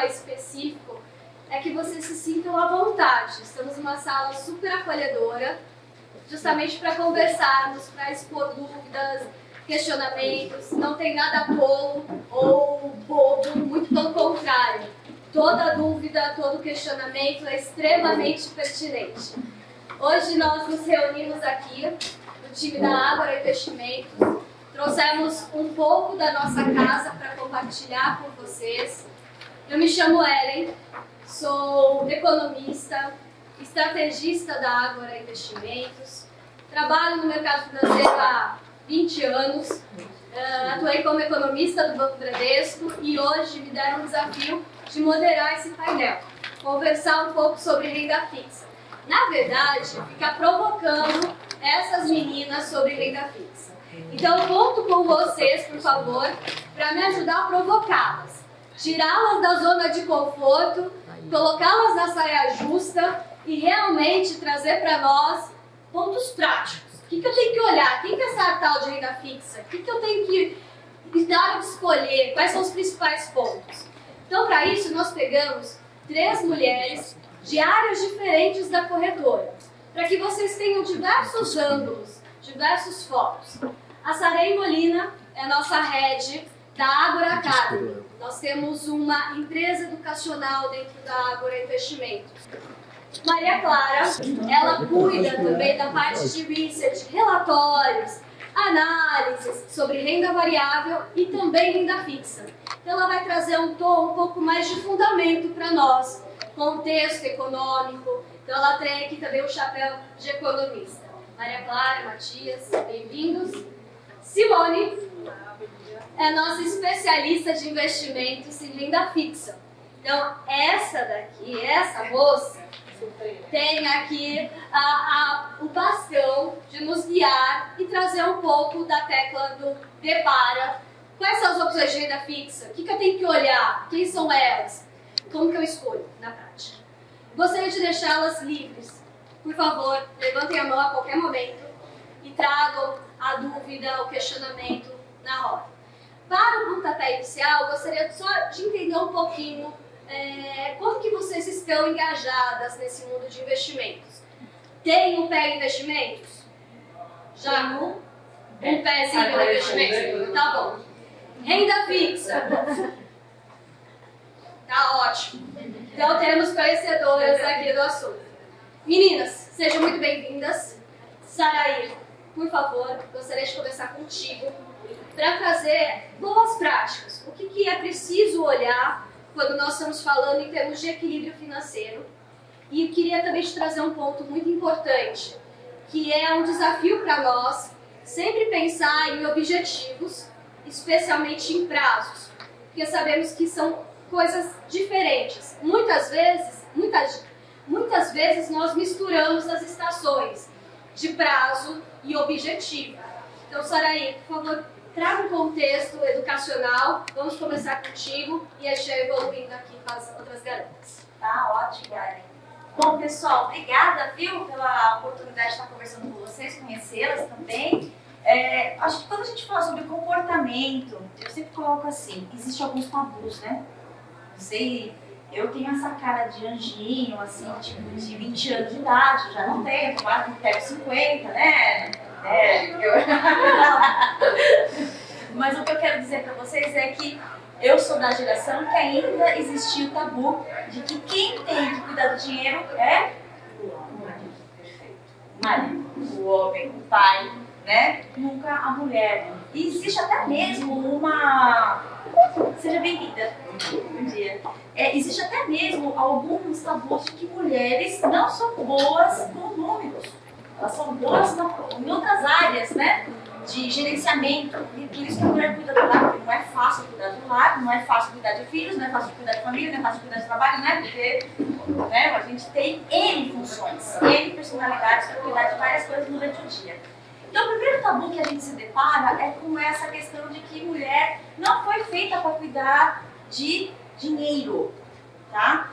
Específico é que vocês se sintam à vontade. Estamos numa sala super acolhedora, justamente para conversarmos, para expor dúvidas, questionamentos. Não tem nada tolo ou bobo, muito pelo contrário. Toda dúvida, todo questionamento é extremamente pertinente. Hoje nós nos reunimos aqui, no time da Ágora Investimentos, trouxemos um pouco da nossa casa para compartilhar com vocês. Eu me chamo Ellen, sou economista, estrategista da Ágora Investimentos, trabalho no mercado financeiro há 20 anos, atuei como economista do Banco Bradesco e hoje me deram um desafio de moderar esse painel, conversar um pouco sobre renda fixa. Na verdade, ficar provocando essas meninas sobre renda fixa. Então, eu conto com vocês, por favor, para me ajudar a provocá-las. Tirá-las da zona de conforto, colocá-las na saia justa e realmente trazer para nós pontos práticos. O que eu tenho que olhar? Quem que é essa tal de renda fixa? O que eu tenho que dar de escolher? Quais são os principais pontos? Então, para isso, nós pegamos 3 mulheres de áreas diferentes da corretora, para que vocês tenham diversos ângulos, diversos focos. A Sarei Molina é a nossa head da Ágora Academy. Nós temos uma empresa educacional dentro da Ágora Investimentos. Maria Clara, ela cuida também da parte de research, relatórios, análises sobre renda variável e também renda fixa. Então ela vai trazer um tom um pouco mais de fundamento para nós, contexto econômico. Então ela tem aqui também o chapéu de economista. Maria Clara, Matias, bem-vindos. Simone é nossa especialista de investimentos em renda fixa. Então, essa daqui, essa moça, tem aqui o bastão de nos guiar e trazer um pouco da tecla do depara. Quais são as opções de renda fixa? O que eu tenho que olhar? Quem são elas? Como que eu escolho na prática? Gostaria de deixá-las livres. Por favor, levantem a mão a qualquer momento e tragam a dúvida, o questionamento na hora. Para o pontapé inicial, gostaria só de entender um pouquinho como que vocês estão engajadas nesse mundo de investimentos. Tem um pé em investimentos? Já um pezinho em investimentos? Tá bom. Renda fixa. Tá ótimo. Então temos conhecedoras aqui do assunto. Meninas, sejam muito bem-vindas. Saraí, por favor, gostaria de começar contigo para trazer boas práticas. O que é preciso olhar quando nós estamos falando em termos de equilíbrio financeiro. E eu queria também te trazer um ponto muito importante, que é um desafio para nós sempre pensar em objetivos, especialmente em prazos, porque sabemos que são coisas diferentes. Muitas vezes nós misturamos as estações de prazo e objetivo. Então, Saraí, por favor, traga um contexto educacional. Vamos começar contigo e a gente vai evoluindo aqui com as outras garotas. Tá ótimo, Ellen. Bom, pessoal, obrigada, viu, pela oportunidade de estar conversando com vocês, conhecê-las também. Acho que quando a gente fala sobre comportamento, eu sempre coloco assim, existem alguns tabus, né? Não sei, eu tenho essa cara de anjinho, assim, tipo, de 20 anos de idade, já não tenho, tomara que pego 50, né? Mas o que eu quero dizer para vocês é que eu sou da geração que ainda existia o tabu de que quem tem que cuidar do dinheiro é o marido. Perfeito. O marido, o homem, o pai, né? Nunca a mulher. E existe até mesmo uma... Seja bem-vinda. Bom dia. Existe até mesmo alguns tabus de que mulheres não são boas com números. Elas são boas em outras áreas, né? De gerenciamento. E por isso que a mulher cuida do lar, porque não é fácil cuidar do lar, não é fácil cuidar de filhos, não é fácil cuidar de família, não é fácil cuidar de trabalho, né? Porque né? A gente tem N funções, N personalidades para cuidar de várias coisas durante o dia. Então, o primeiro tabu que a gente se depara é com essa questão de que mulher não foi feita para cuidar de dinheiro, tá?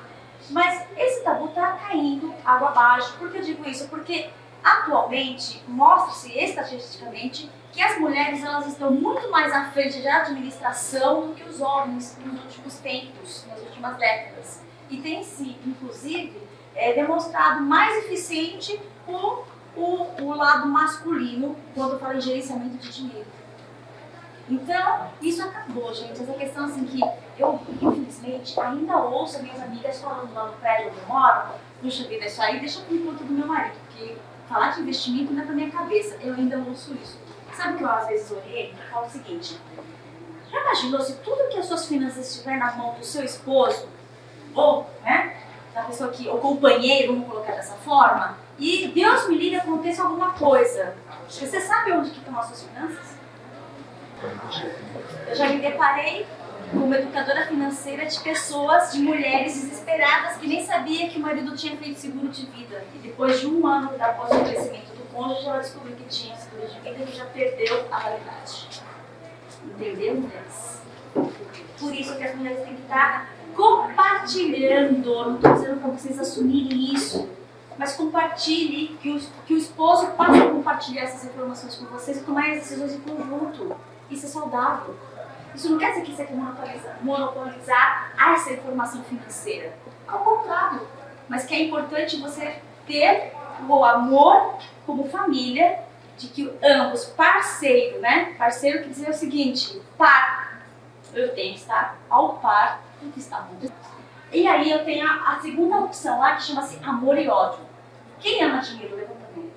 Mas esse tabu está caindo água abaixo. Por que eu digo isso? Porque atualmente mostra-se estatisticamente que as mulheres elas estão muito mais à frente de administração do que os homens nos últimos tempos, nas últimas décadas. E tem se, inclusive, demonstrado mais eficiente com o lado masculino quando fala em gerenciamento de dinheiro. Então, isso acabou, gente. Essa questão assim que eu, infelizmente, ainda ouço minhas amigas falando lá no prédio onde eu moro, puxa vida, isso aí deixa por conta do meu marido, porque falar de investimento não é pra minha cabeça. Eu ainda ouço isso. Sabe o que eu às vezes oriento? Eu falo o seguinte: já imaginou se tudo que as suas finanças estiver na mão do seu esposo, ou, né, da pessoa que, ou companheiro, vamos colocar dessa forma, e Deus me livre, aconteça alguma coisa. Você sabe onde que estão as suas finanças? Eu já me deparei com uma educadora financeira de pessoas, de mulheres desesperadas que nem sabia que o marido tinha feito seguro de vida. E depois de um ano após o falecimento do cônjuge, ela descobriu que tinha seguro de vida e que já perdeu a validade. Entendeu, mulheres? Por isso que as mulheres têm que estar compartilhando. Não estou dizendo para vocês assumirem isso, mas compartilhe, que o esposo passe a compartilhar essas informações com vocês e tomar as decisões em conjunto. Isso é saudável. Isso não quer dizer que você quer monopolizar essa informação financeira. Ao contrário. Mas que é importante você ter o amor como família, de que ambos, parceiro, né? Parceiro quer dizer o seguinte: par. Eu tenho que estar ao par do que está bom. E aí eu tenho a segunda opção lá, que chama-se amor e ódio. Quem ama dinheiro? Levanta a mão.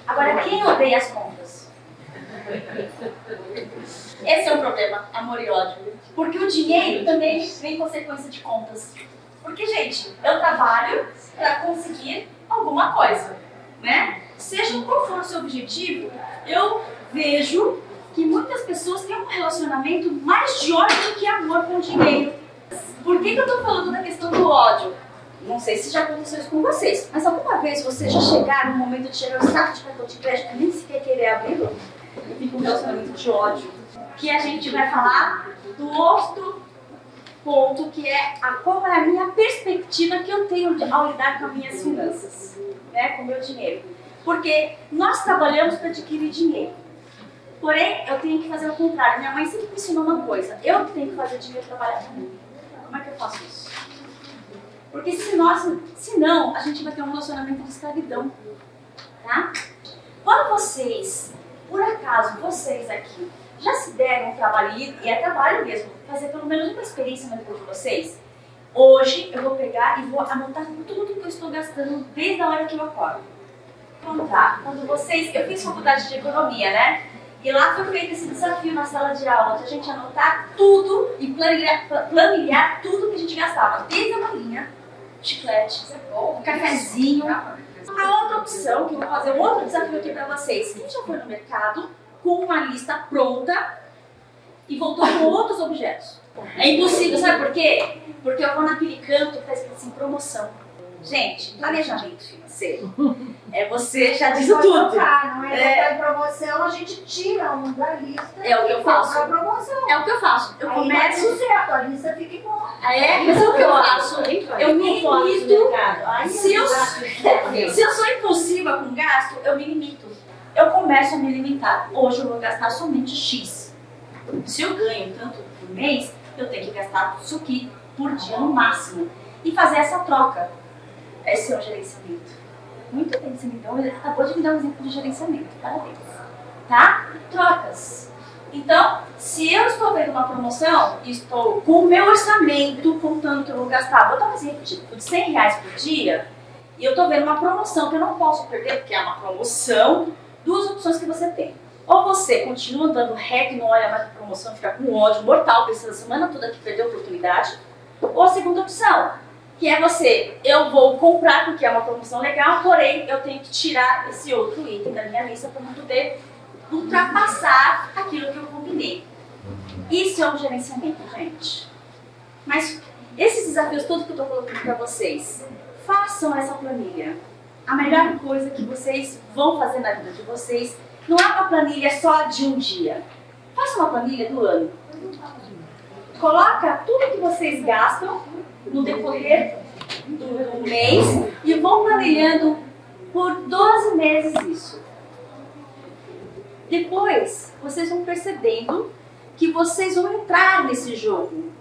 Agora, quem odeia as contas? Esse é o problema, amor e ódio. Porque o dinheiro também vem consequência de contas. Porque, gente, eu trabalho para conseguir alguma coisa, né? Seja qual for o seu objetivo, eu vejo que muitas pessoas têm um relacionamento mais de ódio do que amor com o dinheiro. Por que eu tô falando da questão do ódio? Não sei se já aconteceu isso com vocês, mas alguma vez vocês já chegaram no momento de chegar o saco de cartão de crédito e nem sequer querer abri-lo? E fica um relacionamento de ódio. Que a gente vai falar do outro ponto, que é qual é a minha perspectiva que eu tenho ao lidar com as minhas finanças, né, com o meu dinheiro. Porque nós trabalhamos para adquirir dinheiro. Porém, eu tenho que fazer o contrário. Minha mãe sempre me ensinou uma coisa: eu tenho que fazer dinheiro trabalhar para mim. Como é que eu faço isso? Porque senão a gente vai ter um relacionamento de escravidão, tá? Quando vocês, por acaso, vocês aqui, já se deram um trabalho, e é trabalho mesmo, fazer pelo menos uma experiência na vida de vocês, hoje eu vou pegar e vou anotar tudo que eu estou gastando desde a hora que eu acordo. Então tá, quando vocês, eu fiz faculdade de economia, né? E lá foi feito esse desafio na sala de aula, de a gente anotar tudo e planilhar tudo que a gente gastava, desde a malinha, chiclete, cafezinho. A outra opção, que eu vou fazer um outro desafio aqui pra vocês: quem já foi no mercado com uma lista pronta e voltou com outros objetos? É impossível, sabe por quê? Porque eu vou naquele canto que tá escrito assim, promoção. Gente, planejamento financeiro. Você já disse tudo. Não é promoção, a gente tira um da lista. É o que eu faço. A promoção. É o que eu faço. Eu começo. Certo, a lista fica igual. Mas é o que eu faço. Eu me limito. Se eu sou impulsiva com gasto, eu me limito. Eu começo a me limitar. Hoje eu vou gastar somente X. Se eu ganho tanto por mês, eu tenho que gastar isso aqui por dia no máximo. E fazer essa troca. Esse é o gerenciamento. Muito bem, você acabou de me dar um exemplo de gerenciamento. Parabéns. Tá? Trocas. Então, se eu estou vendo uma promoção e estou com o meu orçamento, contando que eu vou gastar, vou dar um exemplo de R$100 por dia, e eu estou vendo uma promoção que eu não posso perder, porque é uma promoção, duas opções que você tem. Ou você continua andando reto e não olha mais a promoção, fica com ódio mortal, pensando a semana toda que perdeu a oportunidade. Ou a segunda opção, que é eu vou comprar porque é uma promoção legal, porém eu tenho que tirar esse outro item da minha lista para não poder ultrapassar aquilo que eu combinei. Isso é um gerenciamento, gente. Mas esses desafios todos que eu estou colocando para vocês, façam essa planilha. A melhor coisa que vocês vão fazer na vida de vocês não é uma planilha só de um dia. Faça uma planilha do ano. Coloca tudo que vocês gastam no decorrer do mês e vão planilhando por 12 meses isso. Depois, vocês vão percebendo que vocês vão entrar nesse jogo.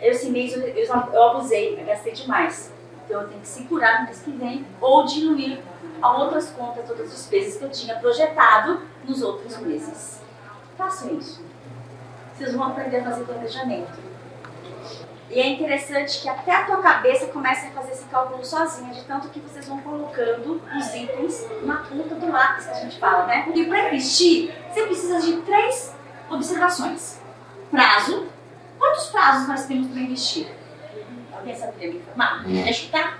Esse mês eu abusei, eu gastei demais. Então eu tenho que segurar no mês que vem ou diluir a outras contas, outras despesas que eu tinha projetado nos outros meses. Façam isso. Vocês vão aprender a fazer planejamento. E é interessante que até a tua cabeça comece a fazer esse cálculo sozinha, de tanto que vocês vão colocando os itens na ponta do lápis que a gente fala, né? E para investir, você precisa de 3 observações. Prazo. Quantos prazos nós temos para investir? Alguém saberia me informar? É chutar?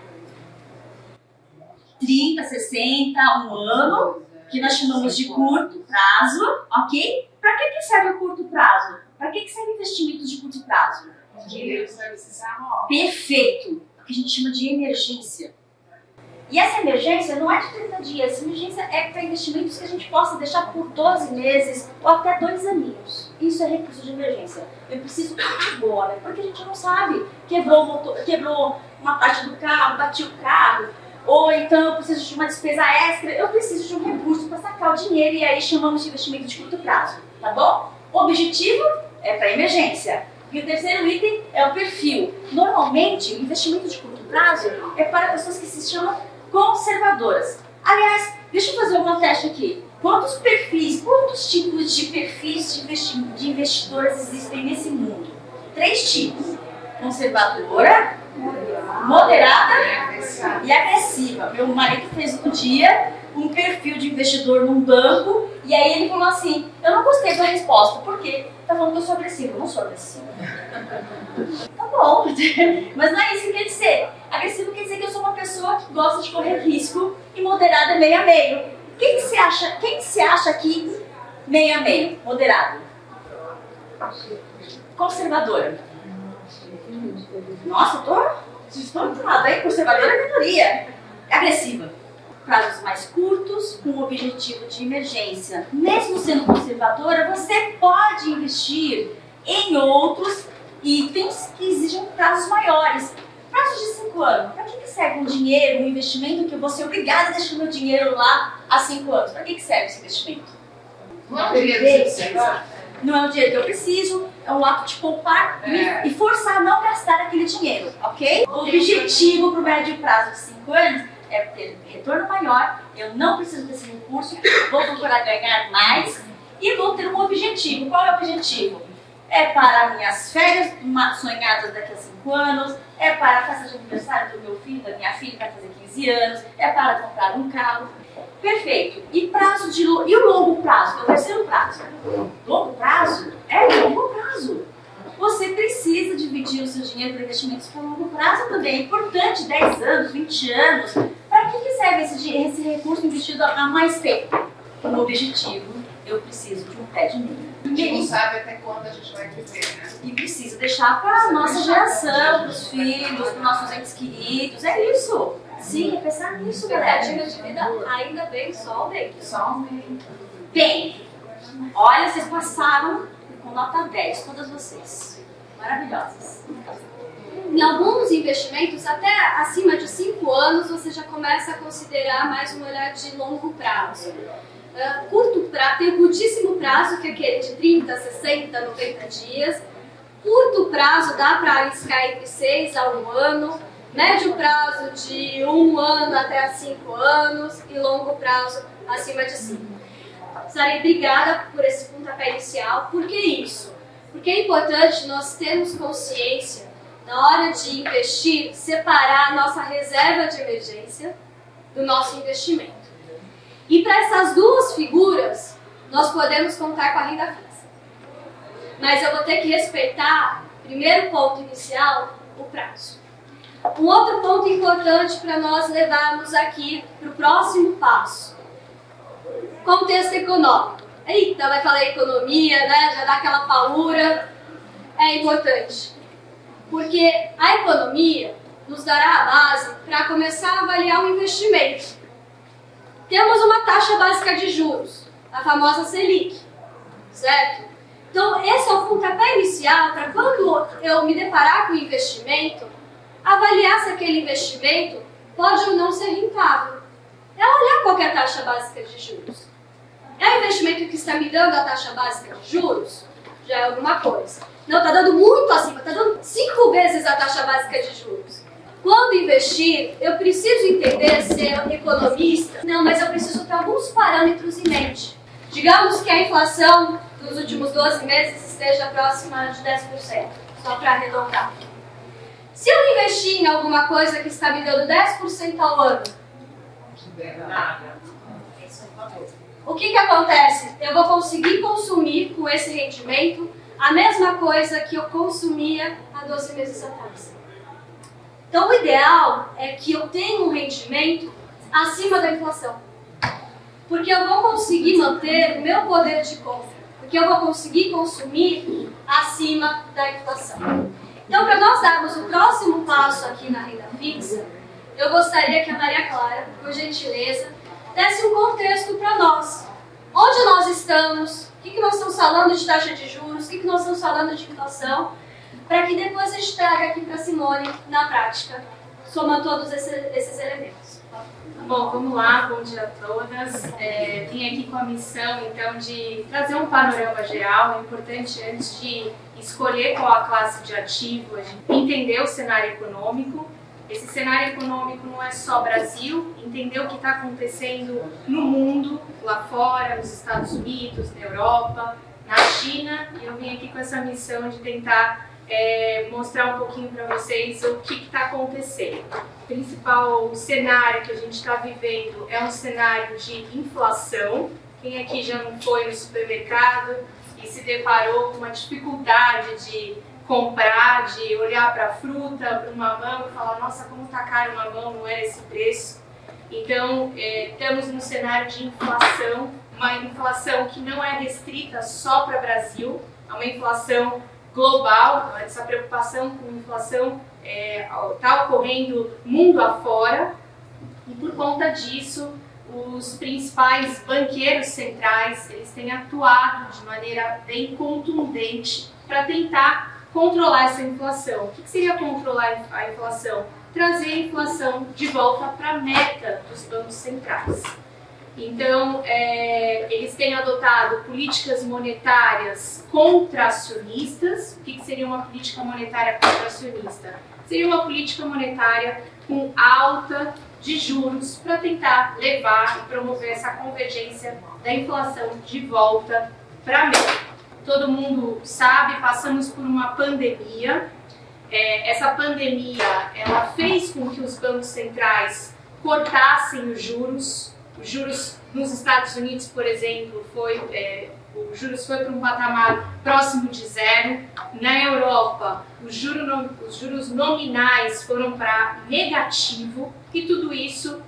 30, 60, um ano, que nós chamamos de curto prazo, ok? Para que serve o curto prazo? Para que serve investimentos de curto prazo? Perfeito! O que a gente chama de emergência. E essa emergência não é de 30 dias, essa emergência é para investimentos que a gente possa deixar por 12 meses ou até 2 aninhos. Isso é recurso de emergência. Eu preciso agora, porque a gente não sabe. Quebrou uma parte do carro, bati o carro, ou então eu preciso de uma despesa extra, eu preciso de um recurso para sacar o dinheiro e aí chamamos de investimento de curto prazo, tá bom? O objetivo é para emergência. E o terceiro item é o perfil. Normalmente, o investimento de curto prazo é para pessoas que se chamam conservadoras. Aliás, deixa eu fazer uma teste aqui. Quantos tipos de perfis de investidores existem nesse mundo? 3 tipos. Conservadora, moderada e agressiva. Meu marido fez outro dia um perfil de investidor num banco e aí ele falou assim, eu não gostei da resposta, por quê? Tá falando que eu sou agressiva. Eu não sou agressiva. Tá bom, mas não é isso que quer dizer. Agressivo quer dizer que eu sou uma pessoa que gosta de correr risco e moderada é meio a meio. Quem que se acha aqui meio a meio, moderado? Conservadora. Nossa, vocês estão acostumados aí, conservadora é minoria. Agressiva. Prazos mais curtos, com o objetivo de emergência. Mesmo sendo conservadora, você pode investir em outros itens que exijam prazos maiores. Prazos de 5 anos. Para que serve um dinheiro, um investimento que eu vou ser obrigada a deixar meu dinheiro lá há 5 anos? Para que serve esse investimento? Não é o dinheiro que você precisa. Não é o dinheiro que eu preciso, é um ato de poupar e forçar a não gastar aquele dinheiro, ok? O objetivo para o médio prazo de 5 anos é ter retorno maior, eu não preciso desse recurso, vou procurar ganhar mais e vou ter um objetivo. Qual é o objetivo? É para minhas férias sonhadas daqui a 5 anos, é para a festa de aniversário do meu filho, da minha filha, que vai fazer 15 anos, é para comprar um carro. Perfeito. E o longo prazo, que é o terceiro prazo? Longo prazo é longo prazo. Você precisa dividir o seu dinheiro para investimentos para longo prazo também. É importante, 10 anos, 20 anos. Para que serve esse recurso investido há mais tempo? Com o objetivo, eu preciso de um pé de meia. A gente não sabe até quando a gente vai viver, né? E precisa deixar para a nossa geração, para os filhos, para os nossos entes queridos. É isso. Sim, é pensar nisso, galera. Expectativa de vida ainda bem, só aumenta. Só aumenta. Bem, olha, vocês passaram com nota 10, todas vocês. Maravilhosas. Em alguns investimentos, até acima de 5 anos, você já começa a considerar mais um olhar de longo prazo. Curto prazo, tem o curtíssimo prazo, que é aquele de 30, 60, 90 dias. Curto prazo dá para arriscar entre 6 a 1 ano. Médio prazo de 1 ano até 5 anos e longo prazo acima de 5. Estarei obrigada por esse pontapé inicial. Por que isso? Porque é importante nós termos consciência, na hora de investir, separar a nossa reserva de emergência do nosso investimento. E para essas duas figuras, nós podemos contar com a renda fixa. Mas eu vou ter que respeitar, primeiro ponto inicial, o prazo. Um outro ponto importante para nós levarmos aqui para o próximo passo. Contexto econômico. Eita, vai falar economia, né? Já dá aquela paura. É importante. Porque a economia nos dará a base para começar a avaliar o investimento. Temos uma taxa básica de juros, a famosa Selic, certo? Então, esse é o pontapé inicial para quando eu me deparar com o investimento, avaliar se aquele investimento pode ou não ser rentável. É olhar qual que é a taxa básica de juros. É o investimento que está me dando a taxa básica de juros? Já é alguma coisa. Não, está dando muito acima, está dando 5 vezes a taxa básica de juros. Quando investir, eu preciso entender, ser economista, não, mas eu preciso ter alguns parâmetros em mente. Digamos que a inflação dos últimos 12 meses esteja próxima de 10%, só para arredondar. Se eu investir em alguma coisa que está me dando 10% ao ano, o que acontece? Eu vou conseguir consumir com esse rendimento a mesma coisa que eu consumia há 12 meses atrás. Então, o ideal é que eu tenha um rendimento acima da inflação. Porque eu vou conseguir manter o meu poder de compra. Porque eu vou conseguir consumir acima da inflação. Então, para nós darmos o próximo passo aqui na renda fixa, eu gostaria que a Maria Clara, por gentileza, desse um contexto para nós. Onde nós estamos, o que nós estamos falando de taxa de juros, o que nós estamos falando de inflação, para que depois a gente traga aqui para a Simone, na prática, somando todos esses elementos. Bom, vamos lá, bom dia a todas. Vim aqui com a missão, então, de trazer um panorama geral. É importante, antes de escolher qual a classe de ativo, a gente entender o cenário econômico. Esse cenário econômico não é só Brasil, entender o que está acontecendo no mundo, lá fora, nos Estados Unidos, na Europa, na China. E eu vim aqui com essa missão de tentar mostrar um pouquinho para vocês o que está acontecendo. O principal cenário que a gente está vivendo é um cenário de inflação. Quem aqui já não foi no supermercado e se deparou com uma dificuldade de comprar, de olhar para a fruta, para o mamão e falar, nossa, como está caro o mamão, não é esse preço. Então, estamos num cenário de inflação, uma inflação que não é restrita só para o Brasil, é uma inflação global, essa preocupação com inflação está ocorrendo mundo afora, e por conta disso, os principais banqueiros centrais, eles têm atuado de maneira bem contundente para tentar controlar essa inflação. O que seria controlar a inflação? Trazer a inflação de volta para a meta dos bancos centrais. Então, eles têm adotado políticas monetárias contracionistas. O que seria uma política monetária contracionista? Seria uma política monetária com alta de juros para tentar levar e promover essa convergência da inflação de volta para a meta. Todo mundo sabe, passamos por uma pandemia. Essa pandemia, ela fez com que os bancos centrais cortassem os juros. Os juros nos Estados Unidos, por exemplo, o juros foi para um patamar próximo de zero. Na Europa, os juros nominais foram para negativo, e tudo isso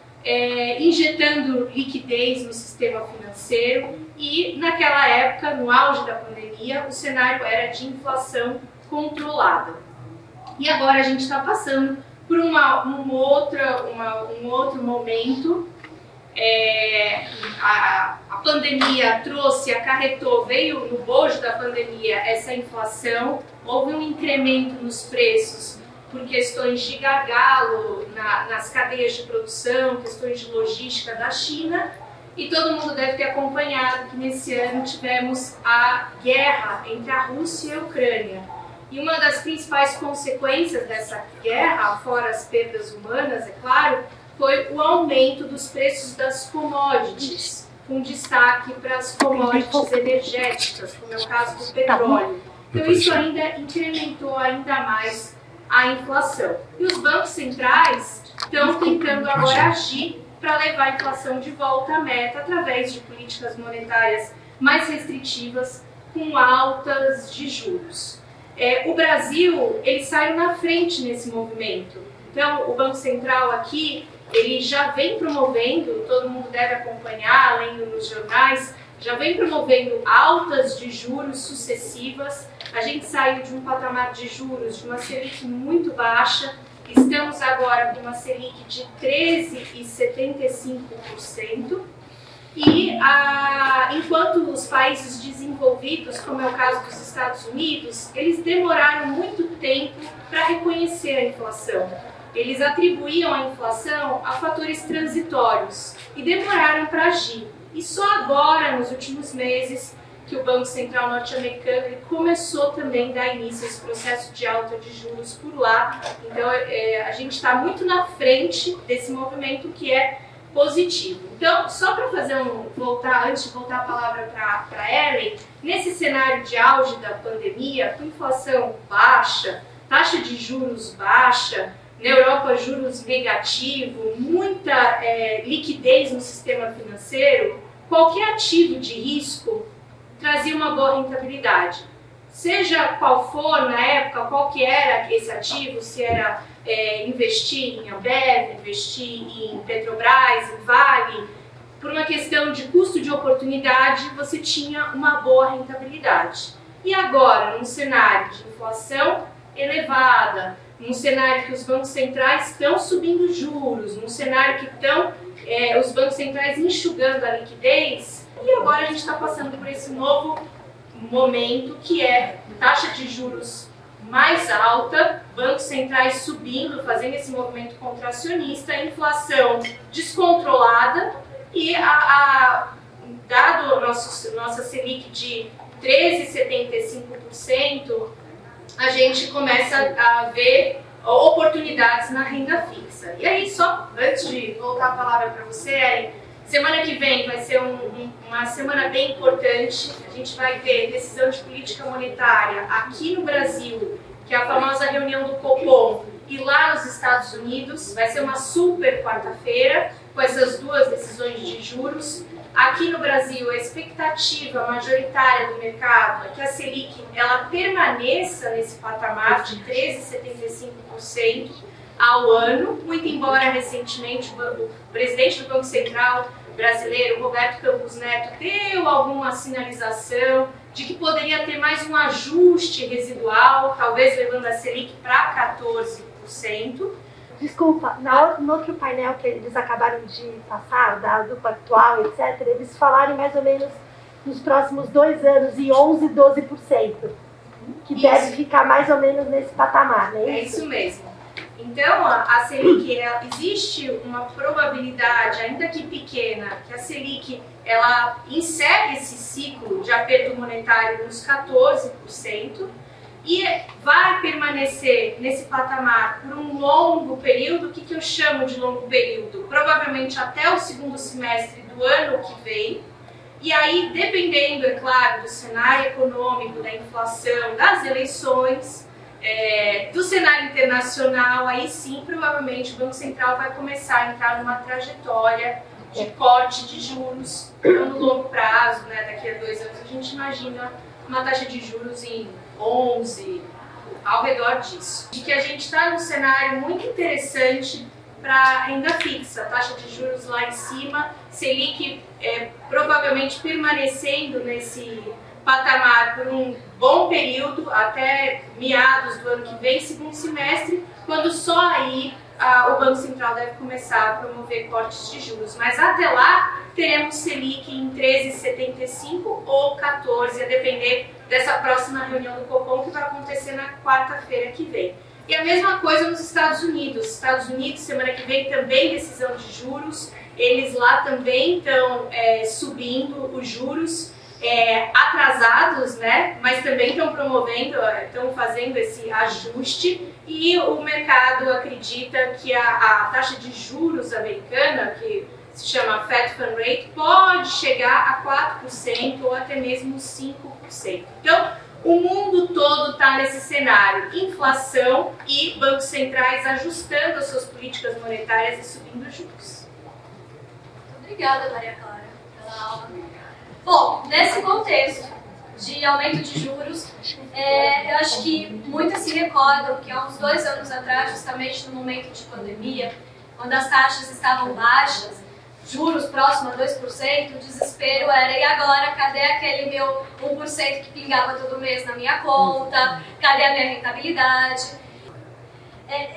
injetando liquidez no sistema financeiro. E naquela época, no auge da pandemia, o cenário era de inflação controlada. E agora a gente está passando por um outro momento. A pandemia veio no bojo da pandemia essa inflação, houve um incremento nos preços por questões de gargalo nas cadeias de produção, questões de logística da China, e todo mundo deve ter acompanhado que nesse ano tivemos a guerra entre a Rússia e a Ucrânia. E uma das principais consequências dessa guerra, fora as perdas humanas, é claro, foi o aumento dos preços das commodities, com destaque para as commodities energéticas, como é o caso do petróleo. Então isso ainda incrementou ainda mais a inflação. E os bancos centrais estão tentando agora agir para levar a inflação de volta à meta através de políticas monetárias mais restritivas com altas de juros. O Brasil, ele saiu na frente nesse movimento. Então, o Banco Central aqui, ele já vem promovendo, todo mundo deve acompanhar, lendo nos jornais, já vem promovendo altas de juros sucessivas A gente saiu de um patamar de juros de uma Selic muito baixa, estamos agora com uma Selic de 13,75%. E enquanto os países desenvolvidos, como é o caso dos Estados Unidos, eles demoraram muito tempo para reconhecer a inflação. Eles atribuíam a inflação a fatores transitórios e demoraram para agir. E só agora, nos últimos meses, que o Banco Central norte-americano começou também a dar início a esse processo de alta de juros por lá. Então, a gente está muito na frente desse movimento que é positivo. Então, só para fazer antes de voltar a palavra para a Ellen, nesse cenário de auge da pandemia, com inflação baixa, taxa de juros baixa, na Europa juros negativo, muita liquidez no sistema financeiro, qualquer ativo de risco trazia uma boa rentabilidade. Seja qual for na época, qual que era esse ativo, se era investir em Ambev, investir em Petrobras, em Vale, por uma questão de custo de oportunidade, você tinha uma boa rentabilidade. E agora, num cenário de inflação elevada, num cenário que os bancos centrais estão subindo juros, num cenário que estão os bancos centrais enxugando a liquidez, e agora a gente está passando por esse novo momento que é taxa de juros mais alta, bancos centrais subindo, fazendo esse movimento contracionista, inflação descontrolada e dado nossa Selic de 13,75%, a gente começa a ver oportunidades na renda fixa. E aí, só antes de voltar a palavra para você, Ellen, semana que vem vai ser uma semana bem importante. A gente vai ter decisão de política monetária aqui no Brasil, que é a famosa reunião do Copom, e lá nos Estados Unidos. Vai ser uma super quarta-feira, com essas duas decisões de juros. Aqui no Brasil, a expectativa majoritária do mercado é que a Selic ela permaneça nesse patamar de 13,75% ao ano, muito embora recentemente o presidente do Banco Central brasileiro, Roberto Campos Neto, deu alguma sinalização de que poderia ter mais um ajuste residual, talvez levando a Selic para 14%. Desculpa, no outro painel que eles acabaram de passar, do Pactual, etc., eles falaram mais ou menos nos próximos 2 anos e 11%, 12%, que Isso. deve ficar mais ou menos nesse patamar, né? É isso mesmo. Então, a Selic, existe uma probabilidade, ainda que pequena, que a Selic ela encerre esse ciclo de aperto monetário nos 14%, e vai permanecer nesse patamar por um longo período. O que eu chamo de longo período? Provavelmente até o segundo semestre do ano que vem. E aí, dependendo, é claro, do cenário econômico, da inflação, das eleições, do cenário internacional, aí sim, provavelmente o Banco Central vai começar a entrar numa trajetória de corte de juros no longo prazo, né? Daqui a 2 anos a gente imagina uma taxa de juros em 11, ao redor disso. De que a gente está num cenário muito interessante para renda fixa, taxa de juros lá em cima, Selic provavelmente permanecendo nesse patamar por um bom período, até meados do ano que vem, segundo semestre, quando só aí o Banco Central deve começar a promover cortes de juros. Mas até lá, teremos Selic em 13,75 ou 14, a depender dessa próxima reunião do Copom, que vai acontecer na quarta-feira que vem. E a mesma coisa nos Estados Unidos. Estados Unidos, semana que vem, também decisão de juros. Eles lá também estão subindo os juros, atrasados, né? Mas também estão promovendo, estão fazendo esse ajuste. E o mercado acredita que a taxa de juros americana, que se chama Fed Fund Rate, pode chegar a 4% ou até mesmo 5%. Então, o mundo todo está nesse cenário, inflação e bancos centrais ajustando as suas políticas monetárias e subindo juros. Obrigada, Maria Clara, pela aula. Bom, nesse contexto de aumento de juros, eu acho que muitas se recordam que há uns 2 anos atrás, justamente no momento de pandemia, quando as taxas estavam baixas, juros próximos a 2%, o desespero era, e agora, cadê aquele meu 1% que pingava todo mês na minha conta? Cadê a minha rentabilidade?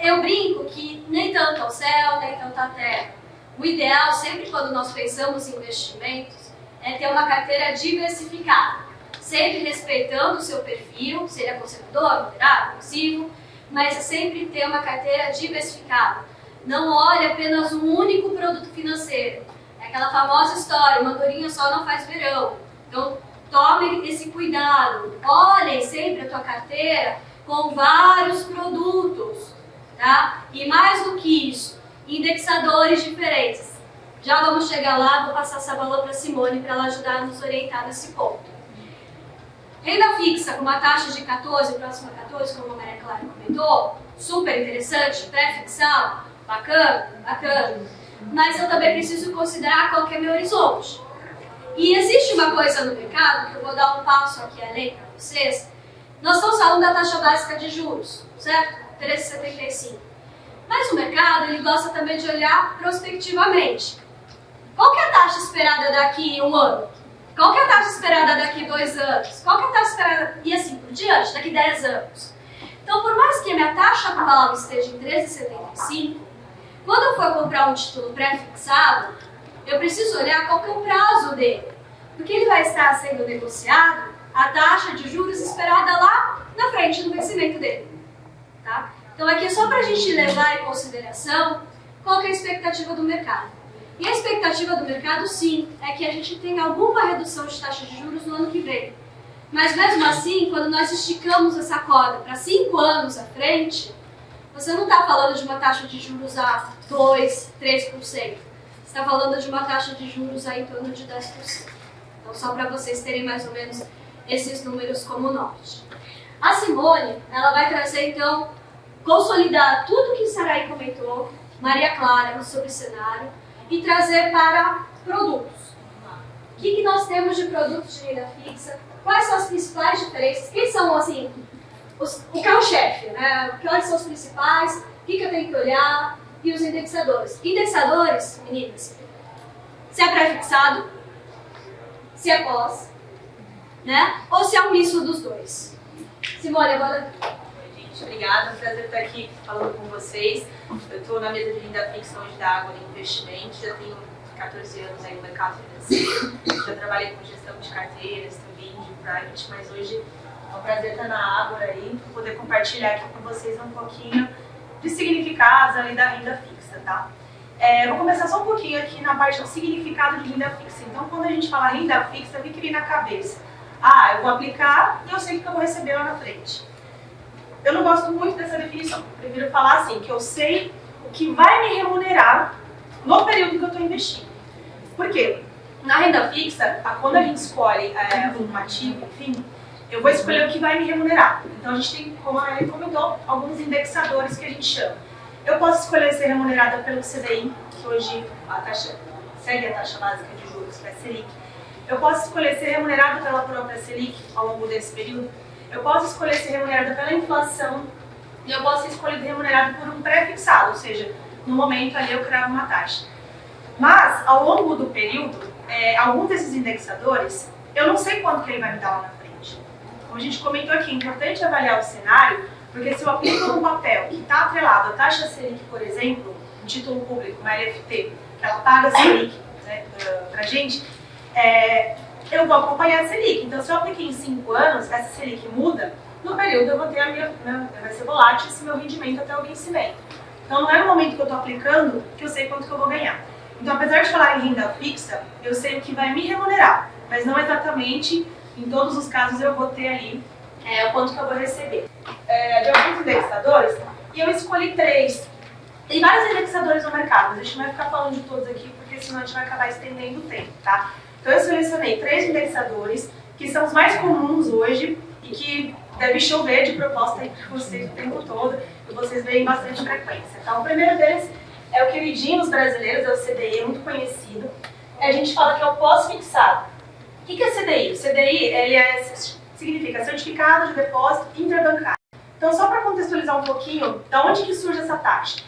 Eu brinco que nem tanto ao céu, nem tanto à terra. O ideal, sempre quando nós pensamos em investimentos, é ter uma carteira diversificada, sempre respeitando o seu perfil, se ele é conservador, moderado, agressivo, mas sempre ter uma carteira diversificada. Não olhe apenas um único produto financeiro. É aquela famosa história, uma andorinha só não faz verão. Então, tome esse cuidado. Olhem sempre a tua carteira com vários produtos, tá? E mais do que isso, indexadores diferentes. Já vamos chegar lá, vou passar essa bola para a Simone para ela ajudar a nos orientar nesse ponto. Renda fixa com uma taxa de 14, próxima a 14, como a Maria Clara comentou, super interessante, pré-fixado, bacana, bacana. Mas eu também preciso considerar qual que é meu horizonte. E existe uma coisa no mercado, que eu vou dar um passo aqui além para vocês. Nós estamos falando da taxa básica de juros, certo? 13,75. Mas o mercado, ele gosta também de olhar prospectivamente. Qual que é a taxa esperada daqui a um ano? Qual que é a taxa esperada daqui a 2 anos? Qual que é a taxa esperada, e assim por diante, daqui a 10 anos? Então, por mais que a minha taxa atual esteja em 13,75, quando eu for comprar um título pré-fixado, eu preciso olhar qual que é o prazo dele. Porque ele vai estar sendo negociado a taxa de juros esperada lá na frente do vencimento dele. Tá? Então, aqui é só para a gente levar em consideração qual que é a expectativa do mercado. E a expectativa do mercado, sim, é que a gente tenha alguma redução de taxa de juros no ano que vem. Mas mesmo assim, quando nós esticamos essa corda para 5 anos à frente, você não está falando de uma taxa de juros a 2%, 3%. Você está falando de uma taxa de juros aí em torno de 10%. Então, só para vocês terem mais ou menos esses números como norte. A Simone, ela vai trazer, então, consolidar tudo que Saraí comentou, Maria Clara, sobre o cenário, e trazer para produtos. O que nós temos de produtos de renda fixa? Quais são as principais diferenças? Quem são, assim, o carro-chefe, né? Quais são os principais? O que eu tenho que olhar? E os indexadores. Indexadores, meninas, se é pré-fixado, se é pós, né? Ou se é um misto dos dois. Simone, agora... Obrigada, é um prazer estar aqui falando com vocês. Eu estou na mesa de renda fixa hoje da Ágora Investimentos, já tenho 14 anos aí no mercado financeiro, já trabalhei com gestão de carteiras também, de private, mas hoje é um prazer estar na Ágora aí, poder compartilhar aqui com vocês um pouquinho de significados ali da renda fixa, tá? Vou começar só um pouquinho aqui na parte do significado de renda fixa. Então, quando a gente fala renda fixa, o que vem na cabeça? Eu vou aplicar e eu sei que eu vou receber lá na frente. Eu não gosto muito dessa definição. Eu prefiro falar assim, que eu sei o que vai me remunerar no período que eu estou investindo. Por quê? Na renda fixa, quando a gente escolhe um ativo, enfim, eu vou escolher o que vai me remunerar. Então a gente tem, como a Ana comentou, alguns indexadores que a gente chama. Eu posso escolher ser remunerada pelo CDI, que hoje a taxa, segue a taxa básica de juros, que é a Selic. Eu posso escolher ser remunerada pela própria Selic ao longo desse período. Eu posso escolher ser remunerada pela inflação e eu posso ser escolhida remunerada por um pré-fixado, ou seja, no momento ali eu cravo uma taxa. Mas, ao longo do período, alguns desses indexadores, eu não sei quanto que ele vai me dar lá na frente. Como a gente comentou aqui, é importante avaliar o cenário, porque se eu aplico um papel que está atrelado à taxa Selic, por exemplo, um título público, uma LFT, que ela paga a Selic, né, pra gente, eu vou acompanhar a Selic. Então, se eu apliquei em 5 anos, essa Selic muda, no período eu vou ter vai ser volátil esse meu rendimento até o vencimento. Então, não é no momento que eu estou aplicando que eu sei quanto que eu vou ganhar. Então, apesar de falar em renda fixa, eu sei o que vai me remunerar, mas não exatamente, em todos os casos, eu vou ter ali o quanto que eu vou receber. De alguns indexadores, e eu escolhi 3. Tem vários indexadores no mercado, mas a gente não vai ficar falando de todos aqui, porque senão a gente vai acabar estendendo o tempo, tá? Então eu selecionei 3 indexadores, que são os mais comuns hoje e que deve chover de proposta aí para vocês o tempo todo e vocês veem bastante frequência. Então, o primeiro deles é o queridinho dos brasileiros, é o CDI, é muito conhecido. A gente fala que é o pós-fixado. O que é CDI? O CDI ele significa Certificado de Depósito Interbancário. Então, só para contextualizar um pouquinho, da onde que surge essa taxa?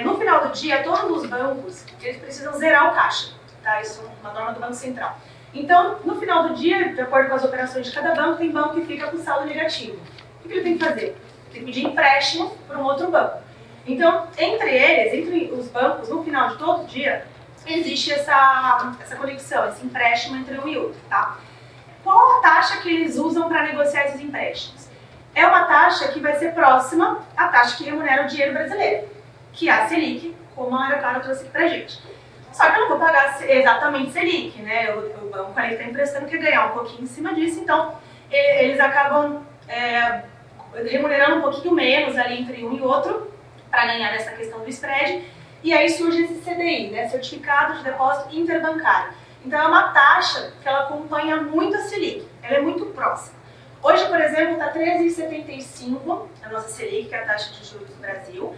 No final do dia, todos os bancos eles precisam zerar o caixa, tá? Isso é uma norma do Banco Central. Então, no final do dia, de acordo com as operações de cada banco, tem banco que fica com saldo negativo. O que ele tem que fazer? Tem que pedir empréstimo para um outro banco. Então, entre os bancos, no final de todo dia, existe essa conexão, esse empréstimo entre um e outro, tá? Qual a taxa que eles usam para negociar esses empréstimos? É uma taxa que vai ser próxima à taxa que remunera o dinheiro brasileiro, que é a Selic, como a Ana Clara trouxe aqui pra gente. Só que eu não vou pagar exatamente Selic, né? O banco ali está emprestando, quer ganhar um pouquinho em cima disso, então eles acabam remunerando um pouquinho menos ali entre um e outro para ganhar essa questão do spread. E aí surge esse CDI, né? Certificado de Depósito Interbancário. Então é uma taxa que ela acompanha muito a Selic, ela é muito próxima. Hoje, por exemplo, está 13,75 a nossa Selic, que é a taxa de juros do Brasil.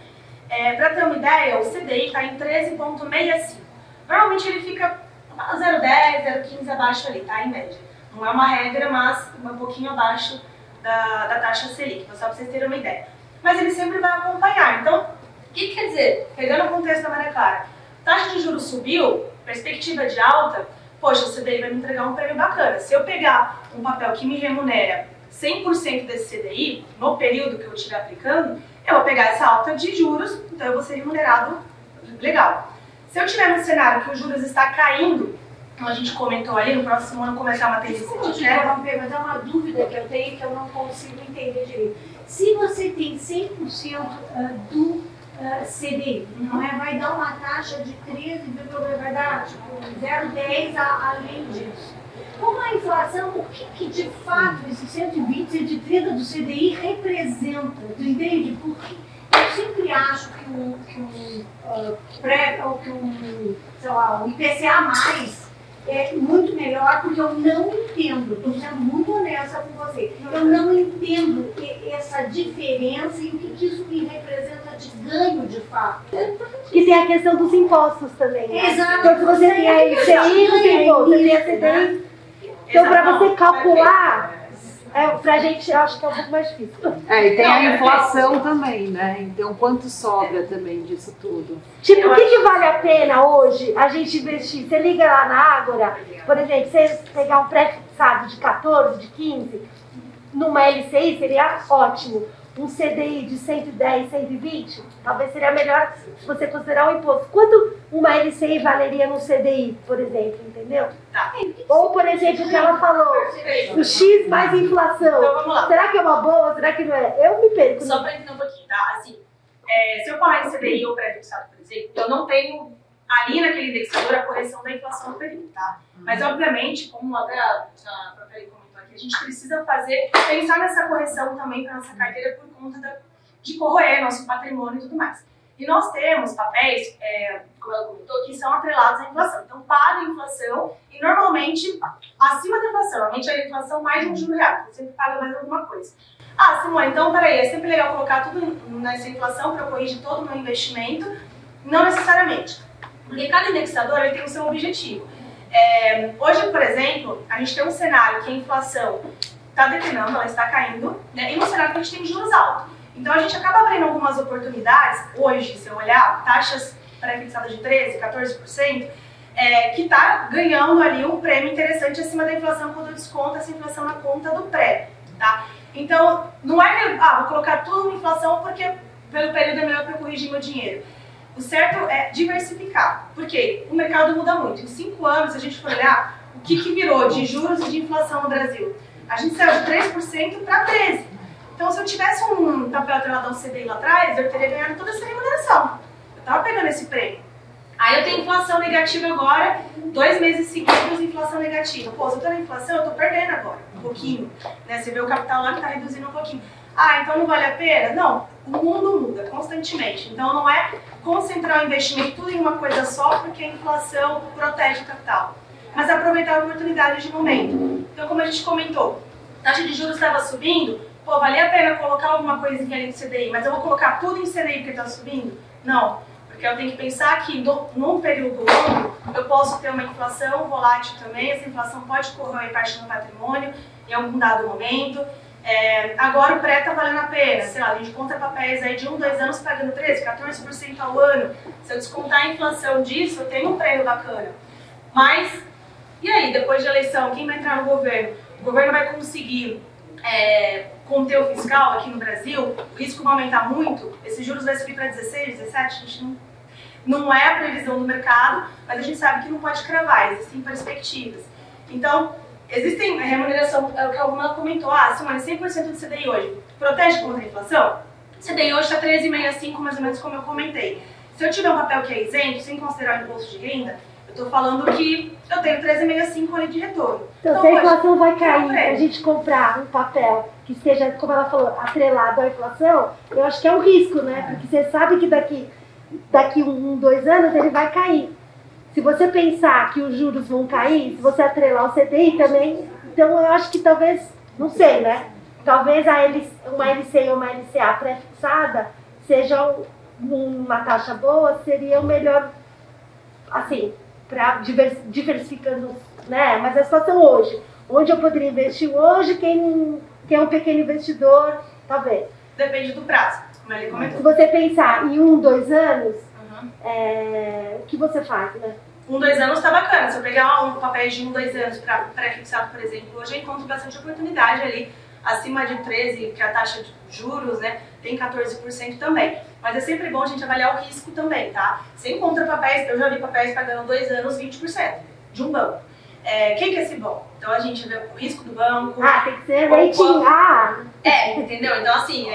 Para ter uma ideia, o CDI está em 13,65. Normalmente ele fica 0,10, 0,15 abaixo ali, tá? Em média. Não é uma regra, mas um pouquinho abaixo da taxa Selic, só para vocês terem uma ideia. Mas ele sempre vai acompanhar. Então, o que quer dizer? Pegando o contexto da Maria Clara, taxa de juros subiu, perspectiva de alta, poxa, o CDI vai me entregar um prêmio bacana. Se eu pegar um papel que me remunera 100% desse CDI, no período que eu estiver aplicando, eu vou pegar essa alta de juros, então eu vou ser remunerado legal. Se eu tiver no cenário que os juros está caindo, como a gente comentou ali, no próximo ano começar uma tendência de queda. Mas é uma dúvida que eu tenho que eu não consigo entender direito. Se você tem 100% do CDI, não é? Vai dar uma taxa de 13, vai dar tipo 0,10 além disso. Com a inflação, o que de fato esse 120, 130 do CDI representa? Tu entende? Porque eu sempre acho que o IPCA mais é muito melhor, porque eu não entendo, estou sendo muito honesta com você, eu não entendo essa diferença e o que isso me representa de ganho de fato. Que tem a questão dos impostos também. Né? Exato. Então, se você tem a ICI, não tem imposto, você tem a CDI. Então, para você calcular, pra gente, eu acho que é um pouco mais difícil. E tem a inflação também, né? Então, quanto sobra também disso tudo? Tipo, o que vale a pena hoje a gente investir? Você liga lá na Ágora, por exemplo, você pegar um pré-fixado de 14, de 15, numa LCI seria ótimo. Um CDI de 110, 120, talvez seria melhor se você considerar o imposto. Quanto uma LCI valeria no CDI, por exemplo, entendeu? Tá. Ou, por exemplo, o que ela falou, o X mais inflação. Então, vamos lá. Será que é uma boa? Será que não é? Eu me perco. Só para entender um pouquinho, tá? Assim, se eu falar em CDI ou pré-fixado, por exemplo, eu não tenho ali naquele indexador a correção da inflação do período, tá? Mas, obviamente, como até a própria comentou aqui, a gente precisa pensar nessa correção também para nossa carteira por conta de corroer nosso patrimônio e tudo mais. E nós temos papéis, como ela comentou, que são atrelados à inflação. Então, paga a inflação e, normalmente, acima da inflação. Normalmente, a inflação mais um juro real. Você sempre paga mais alguma coisa. Ah, Simone, então, peraí, é sempre legal colocar tudo nessa inflação para eu corrigir todo o meu investimento? Não necessariamente. Porque cada indexador ele tem o seu objetivo. Hoje, por exemplo, a gente tem um cenário que a inflação está declinando, ela está caindo, né? E um cenário que a gente tem juros altos. Então, a gente acaba abrindo algumas oportunidades, hoje, se eu olhar, taxas pré-fixadas de 13%, 14%, que está ganhando ali um prêmio interessante acima da inflação quando eu desconto essa inflação na conta do pré, tá? Então, não é que, vou colocar tudo em inflação porque pelo período é melhor para eu corrigir meu dinheiro. O certo é diversificar, porque o mercado muda muito. Em 5 anos, se a gente for olhar o que virou de juros e de inflação no Brasil, a gente saiu de 3% para 13%. Então, se eu tivesse um papel atrelado ao CDI lá atrás, eu teria ganhado toda essa remuneração. Eu estava pegando esse prêmio. Aí eu tenho inflação negativa agora, 2 meses seguidos, inflação negativa. Pô, se eu estou na inflação, eu estou perdendo agora, um pouquinho. Né? Você vê o capital lá que está reduzindo um pouquinho. Então não vale a pena? Não, o mundo muda constantemente. Então não é concentrar o investimento tudo em uma coisa só, porque a inflação protege o capital. Mas aproveitar a oportunidade de momento. Então, como a gente comentou, a taxa de juros estava subindo, valia a pena colocar alguma coisinha ali no CDI, mas eu vou colocar tudo em CDI porque está subindo? Não, porque eu tenho que pensar que num período longo eu posso ter uma inflação volátil também, essa inflação pode corroer parte do patrimônio em algum dado momento. Agora o pré está valendo a pena, sei lá, a gente compra papéis aí de 1, 2 anos pagando 13%, 14% ao ano. Se eu descontar a inflação disso, eu tenho um prêmio bacana. Mas, e aí, depois da eleição, quem vai entrar no governo? O governo vai conseguir conter o fiscal aqui no Brasil? O risco vai aumentar muito? Esses juros vai subir para 16, 17? A gente não é a previsão do mercado, mas a gente sabe que não pode cravar, existem perspectivas. Então, existem remuneração, é o que a Alguma comentou, Simone, 100% do CDI hoje protege contra a inflação? O CDI hoje está 13,65, mais ou menos como eu comentei. Se eu tiver um papel que é isento, sem considerar o imposto de renda, eu estou falando que eu tenho 13,65 ali de retorno. Então, se a inflação vai cair, a gente comprar um papel que esteja, como ela falou, atrelado à inflação, eu acho que é um risco, né? Porque você sabe que daqui 1, 2 anos ele vai cair. Se você pensar que os juros vão cair, se você atrelar o CDI também, então eu acho que talvez, não sei, né? Talvez uma LCI ou uma LCA pré-fixada seja uma taxa boa, seria o melhor, assim, para diversificando, né? Mas a situação hoje, onde eu poderia investir hoje, quem é um pequeno investidor, talvez. Depende do prazo, como ele comentou. Se você pensar em 1, 2 anos, o que você faz, né? 1, 2 anos tá bacana. Se eu pegar um papel de 1, 2 anos para pré-fixado, por exemplo, hoje eu encontro bastante oportunidade ali, acima de 13%, que é a taxa de juros, né? Tem 14% também. Mas é sempre bom a gente avaliar o risco também, tá? Você encontra papéis, eu já vi papéis pagando 2 anos 20% de um banco. Quem que é esse banco? Então a gente vê o risco do banco. Tem que ser rating A. Entendeu? Então assim,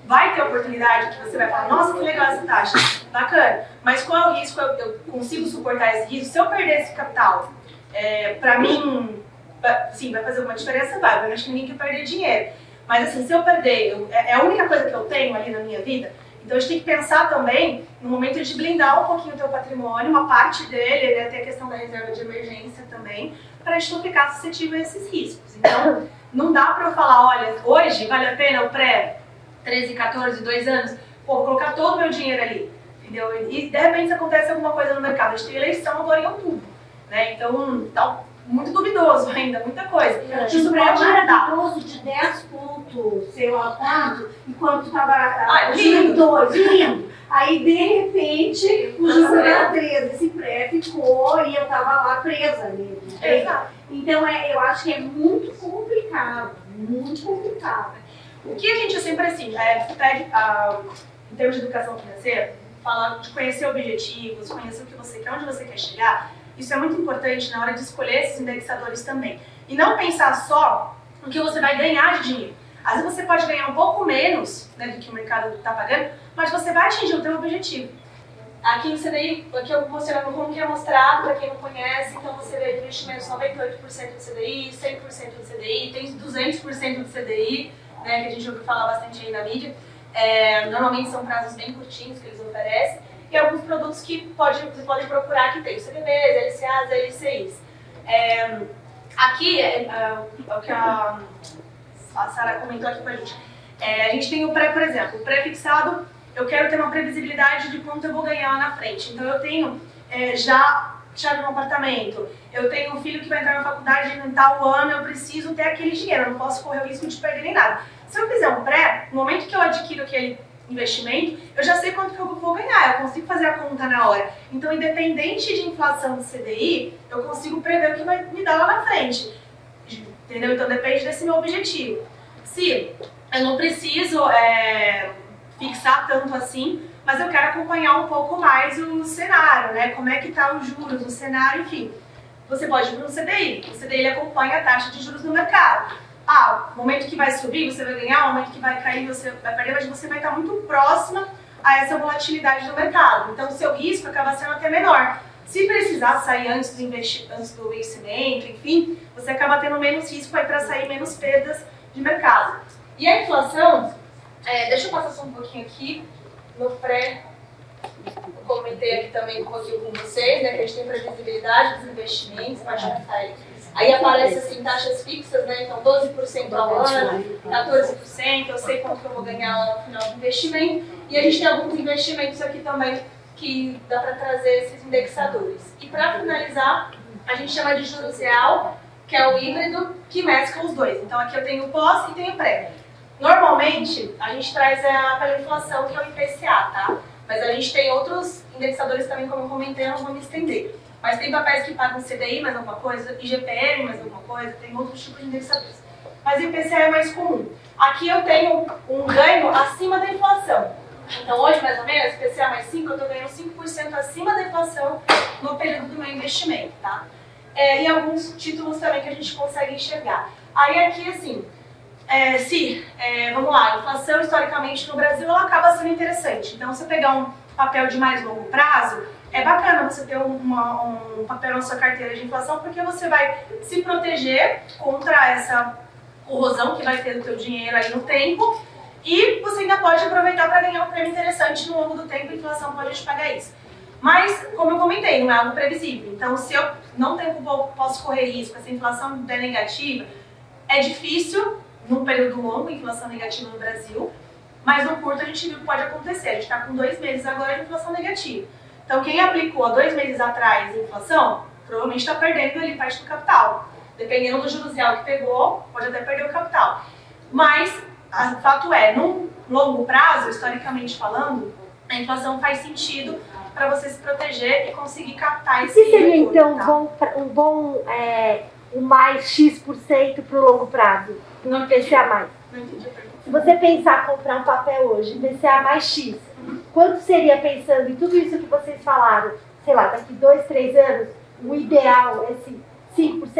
vai ter oportunidade que você vai falar, nossa, que legal essa taxa, bacana. Mas qual é o risco? Eu consigo suportar esse risco? Se eu perder esse capital, pra mim, sim, vai fazer alguma diferença? Vai, eu acho que ninguém quer perder dinheiro. Mas assim, se eu perder, é a única coisa que eu tenho ali na minha vida, então a gente tem que pensar também no momento de blindar um pouquinho o teu patrimônio, uma parte dele, né, tem a questão da reserva de emergência também, para a gente não ficar suscetível a esses riscos. Então, não dá para eu falar, olha, hoje vale a pena o pré 13, 14, 2 anos, vou colocar todo o meu dinheiro ali, entendeu? E de repente acontece alguma coisa no mercado, a gente tem eleição agora em outubro, né? Então, tá muito duvidoso ainda, muita coisa. Isso pode maravilhoso de 10 pontos, sei lá quanto, enquanto estava lindo. Aí, de repente, o juro era 13, esse pré ficou e eu estava lá presa nele. Exato. Então, eu acho que é muito complicado, muito complicado. O que a gente sempre assim, pede, em termos de educação financeira, falar de conhecer objetivos, conhecer o que você quer, onde você quer chegar, isso é muito importante na hora de escolher esses indexadores também. E não pensar só no que você vai ganhar de dinheiro. Às vezes você pode ganhar um pouco menos, né, do que o mercado está pagando, mas você vai atingir o seu objetivo. Aqui no CDI, aqui eu vou mostrando como que é mostrado, para quem não conhece, então você vê investimentos 98% do CDI, 100% do CDI, tem 200% do CDI, né, que a gente ouviu falar bastante aí na mídia. Normalmente são prazos bem curtinhos que eles oferecem, e alguns produtos que vocês podem procurar que tem, CDBs, LCAs, LCIs. Aqui é o que a Sara comentou aqui com a gente. A gente tem o pré, por exemplo, o pré-fixado, eu quero ter uma previsibilidade de quanto eu vou ganhar lá na frente. Então eu tenho já chave no apartamento, eu tenho um filho que vai entrar na faculdade em tal ano, eu preciso ter aquele dinheiro, eu não posso correr o risco de perder nem nada. Se eu fizer um pré, no momento que eu adquiro aquele investimento, eu já sei quanto que eu vou ganhar, eu consigo fazer a conta na hora. Então, independente de inflação do CDI, eu consigo prever o que vai me dar lá na frente. Entendeu? Então, depende desse meu objetivo. Se eu não preciso fixar tanto assim, mas eu quero acompanhar um pouco mais o cenário, né? Como é que tá os juros, o cenário, enfim. Você pode ir para um CDI. O CDI ele acompanha a taxa de juros no mercado. O momento que vai subir, você vai ganhar, o momento que vai cair, você vai perder, mas você vai estar muito próxima a essa volatilidade do mercado. Então, o seu risco acaba sendo até menor. Se precisar sair antes do vencimento, enfim, você acaba tendo menos risco aí para sair menos perdas de mercado. E a inflação, deixa eu passar só um pouquinho aqui no pré. Eu comentei aqui também um pouquinho com vocês, né, que a gente tem previsibilidade dos investimentos, aí aparece assim taxas fixas, né, então 12% ao ano, 14%, eu sei quanto que eu vou ganhar lá no final do investimento, e a gente tem alguns investimentos aqui também que dá para trazer esses indexadores. E para finalizar, a gente chama de juros real que é o híbrido que mescla os dois. Então aqui eu tenho o pós e tenho o pré. Normalmente, a gente traz pela inflação, que é o IPCA, tá? Mas a gente tem outros indexadores também, como eu comentei, eu não vou me estender. Mas tem papéis que pagam CDI mais alguma coisa, IGPM mais alguma coisa, tem outros tipos de indexadores. Mas o IPCA é mais comum. Aqui eu tenho um ganho acima da inflação. Então hoje, mais ou menos, IPCA mais 5, eu estou ganhando 5% acima da inflação no período do meu investimento, tá? E alguns títulos também que a gente consegue enxergar. Aí aqui, assim, vamos lá, a inflação historicamente no Brasil ela acaba sendo interessante. Então, se você pegar um papel de mais longo prazo, é bacana você ter um papel na sua carteira de inflação, porque você vai se proteger contra essa corrosão que vai ter do teu dinheiro aí no tempo, e você ainda pode aproveitar para ganhar um prêmio interessante no longo do tempo, a inflação pode te pagar isso. Mas, como eu comentei, não é algo previsível. Então, se eu não posso correr risco, se a inflação é negativa, é difícil num período longo, inflação negativa no Brasil, mas no curto a gente viu que pode acontecer. A gente está com 2 meses agora de inflação negativa. Então, quem aplicou há 2 meses atrás inflação, provavelmente está perdendo ali parte do capital. Dependendo do juros real que pegou, pode até perder o capital. Mas, o fato é, num longo prazo, historicamente falando, a inflação faz sentido para você se proteger e conseguir captar esse O que seria, recurso, então, tá? um mais X% para o longo prazo? Não IPCA mais. Não entendi a pergunta. Se você pensar comprar um papel hoje, IPCA mais X, quanto seria, pensando em tudo isso que vocês falaram, sei lá, daqui 2, 3 anos, o ideal, esse 5%,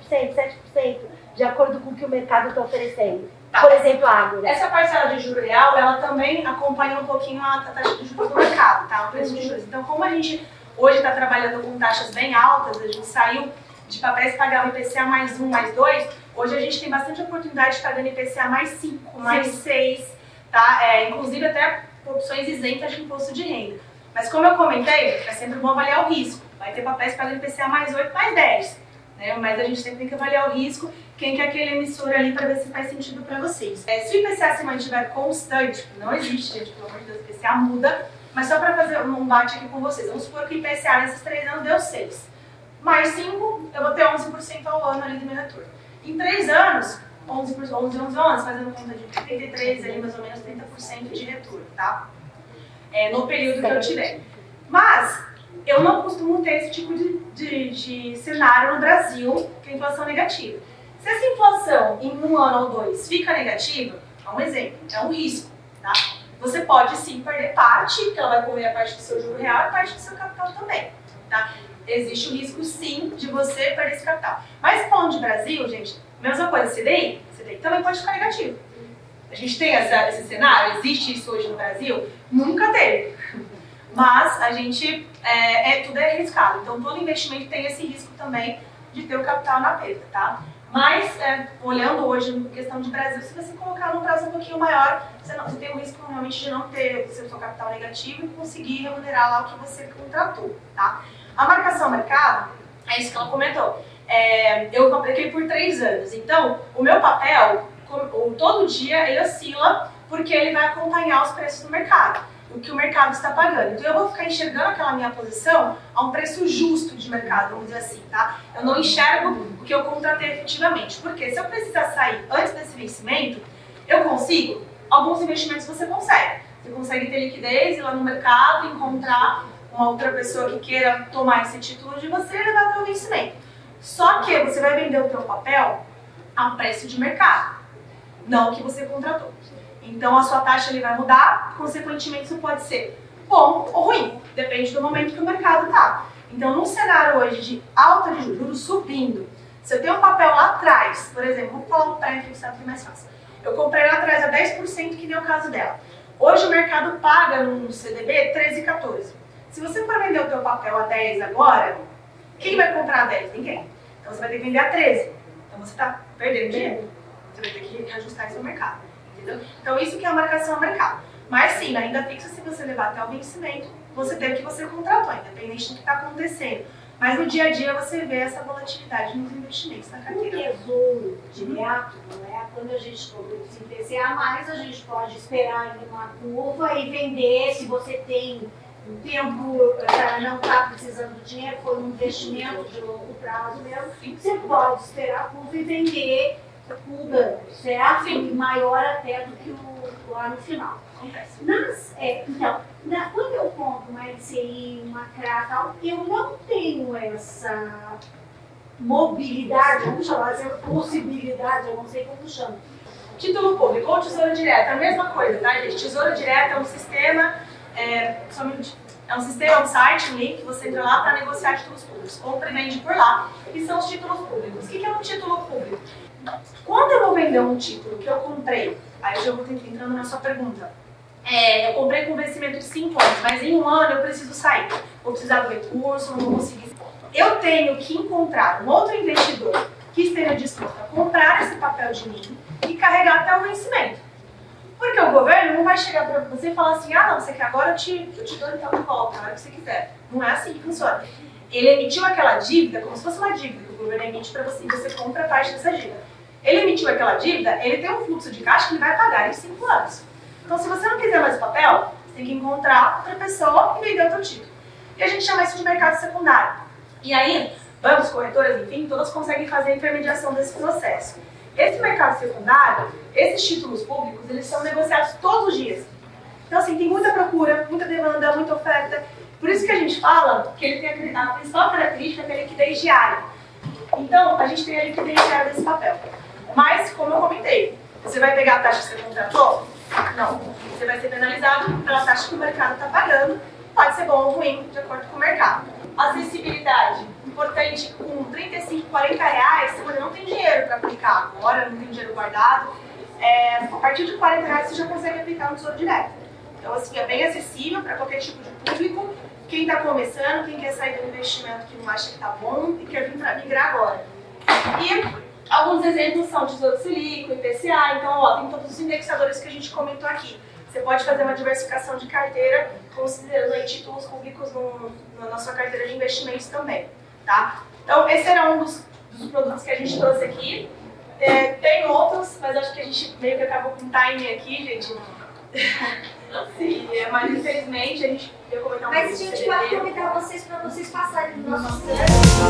6%, 7%, de acordo com o que o mercado está oferecendo? Tá. Por exemplo, a Ágora. Essa parcela de juro real, ela também acompanha um pouquinho a taxa de juros do mercado, tá? O preço de juros. Então, como a gente hoje está trabalhando com taxas bem altas, a gente saiu de papéis que pagavam IPCA mais 1, mais 2, hoje a gente tem bastante oportunidade de estar dando IPCA mais 5, mais 6, tá? Inclusive até opções isentas de imposto de renda. Mas como eu comentei, é sempre bom avaliar o risco. Vai ter papéis que pagam IPCA mais 8, mais 10. Né? Mas a gente sempre tem que avaliar o risco, quem quer aquele emissor ali para ver se faz sentido para vocês. Se o IPCA se mantiver constante, não existe, gente, pelo amor de Deus, o IPCA muda, mas só para fazer um bate aqui com vocês, vamos supor que o IPCA nesses 3 anos deu 6. Mais 5, eu vou ter 11% ao ano ali do meu retorno. Em 3 anos, 11, fazendo conta de 33, ali mais ou menos 30% de retorno, tá? No período que eu tiver. Mas, eu não costumo ter esse tipo de cenário no Brasil, que é inflação negativa. Se essa inflação em 1 ano ou 2 fica negativa, é um exemplo, é um risco, tá? Você pode sim perder parte, que ela vai comer a parte do seu juro real e parte do seu capital também, tá? Existe o risco sim de você perder esse capital. Mas falando de Brasil, gente, mesma coisa, CDI também pode ficar negativo. A gente tem esse cenário, existe isso hoje no Brasil? Nunca teve. Mas a gente, tudo é arriscado. Então todo investimento tem esse risco também de ter o capital na perda, tá? Mas, olhando hoje na questão de Brasil, se você colocar num prazo um pouquinho maior, você tem o risco realmente de não ter o seu capital negativo e conseguir remunerar lá o que você contratou, tá? A marcação mercado, é isso que ela comentou. Eu apliquei por 3 anos, então o meu papel, todo dia, ele oscila porque ele vai acompanhar os preços do mercado, o que o mercado está pagando. Então eu vou ficar enxergando aquela minha posição a um preço justo de mercado, vamos dizer assim, tá? Eu não enxergo o que eu contratei efetivamente, porque se eu precisar sair antes desse vencimento, eu consigo. Alguns investimentos você consegue ter liquidez, ir lá no mercado, encontrar uma outra pessoa que queira tomar esse título de você e levar até o vencimento. Só que você vai vender o teu papel a um preço de mercado, não o que você contratou. Então a sua taxa ali vai mudar, consequentemente isso pode ser bom ou ruim, depende do momento que o mercado está. Então num cenário hoje de alta de juros subindo, se eu tenho um papel lá atrás, por exemplo, vamos falar um pré-fixado que é mais fácil. Eu comprei lá atrás a 10%, que nem o caso dela. Hoje o mercado paga no CDB 13, 14. Se você for vender o teu papel a 10 agora, quem vai comprar a 10? Ninguém. Então você vai ter que vender a 13. Então você está perdendo dinheiro. Você vai ter que reajustar isso no mercado. Entendeu? Então isso que é a marcação ao mercado. Mas sim, na renda fixa, se você levar até o vencimento, você tem o que você contratou, independente do que está acontecendo. Mas no dia a dia você vê essa volatilidade nos investimentos na O carteira. tesouro direto, não é? Quando a gente produz IPCA+, a gente pode esperar em uma curva e vender, se você tem o tempo não está precisando do dinheiro, foi um investimento de longo prazo mesmo, você pode esperar a curva e vender o ganho, certo? E maior até do que o lá no final. Então, quando eu compro uma LCI, uma CRA tal, eu não tenho essa mobilidade, vamos chamar assim, possibilidade, eu não sei como chama. Título público ou tesouro direto, é a mesma coisa, tá, gente? Tesouro direto é um sistema, um site, um link, você entra lá para negociar títulos públicos, compra e vende por lá, e são os títulos públicos. O que é um título público? Quando eu vou vender um título que eu comprei, aí eu já vou entrando na sua pergunta, eu comprei com vencimento de 5 anos, mas em 1 ano eu preciso sair, vou precisar do recurso, não vou conseguir. Eu tenho que encontrar um outro investidor que esteja disposto a comprar esse papel de mim e carregar até o vencimento. Porque o governo não vai chegar para você e falar assim, ah não, você quer agora, eu te dou então de volta, a hora que você quiser. Não é assim que funciona. Ele emitiu aquela dívida como se fosse uma dívida que o governo emite para você e você compra parte dessa dívida. Ele emitiu aquela dívida, ele tem um fluxo de caixa que ele vai pagar em 5 anos. Então se você não quiser mais o papel, você tem que encontrar outra pessoa e vender o seu título. E a gente chama isso de mercado secundário. E aí, bancos, corretoras, enfim, todas conseguem fazer a intermediação desse processo. Esse mercado secundário, esses títulos públicos, eles são negociados todos os dias. Então, assim, tem muita procura, muita demanda, muita oferta. Por isso que a gente fala que ele tem a principal característica que é a liquidez diária. Então, a gente tem a liquidez diária desse papel. Mas, como eu comentei, você vai pegar a taxa que você contratou? Não. Você vai ser penalizado pela taxa que o mercado está pagando. Pode ser bom ou ruim, de acordo com o mercado. Acessibilidade. Importante, com 35, 40 reais, você não tem dinheiro para aplicar agora, não tem dinheiro guardado. A partir de 40 reais você já consegue aplicar no Tesouro Direto. Então, assim, é bem acessível para qualquer tipo de público. Quem está começando, quem quer sair do investimento que não acha que está bom e quer vir para migrar agora. E alguns exemplos são Tesouro Selic, IPCA, então, ó, tem todos os indexadores que a gente comentou aqui. Você pode fazer uma diversificação de carteira, considerando aí títulos públicos na sua carteira de investimentos também, tá? Então, esse era um dos produtos que a gente trouxe aqui. Tem outros, mas acho que a gente meio que acabou com o timing aqui, gente. Sim, mas infelizmente a gente ia comentar um pouco. Mas a gente vai convidar vocês para vocês passarem no nosso stand.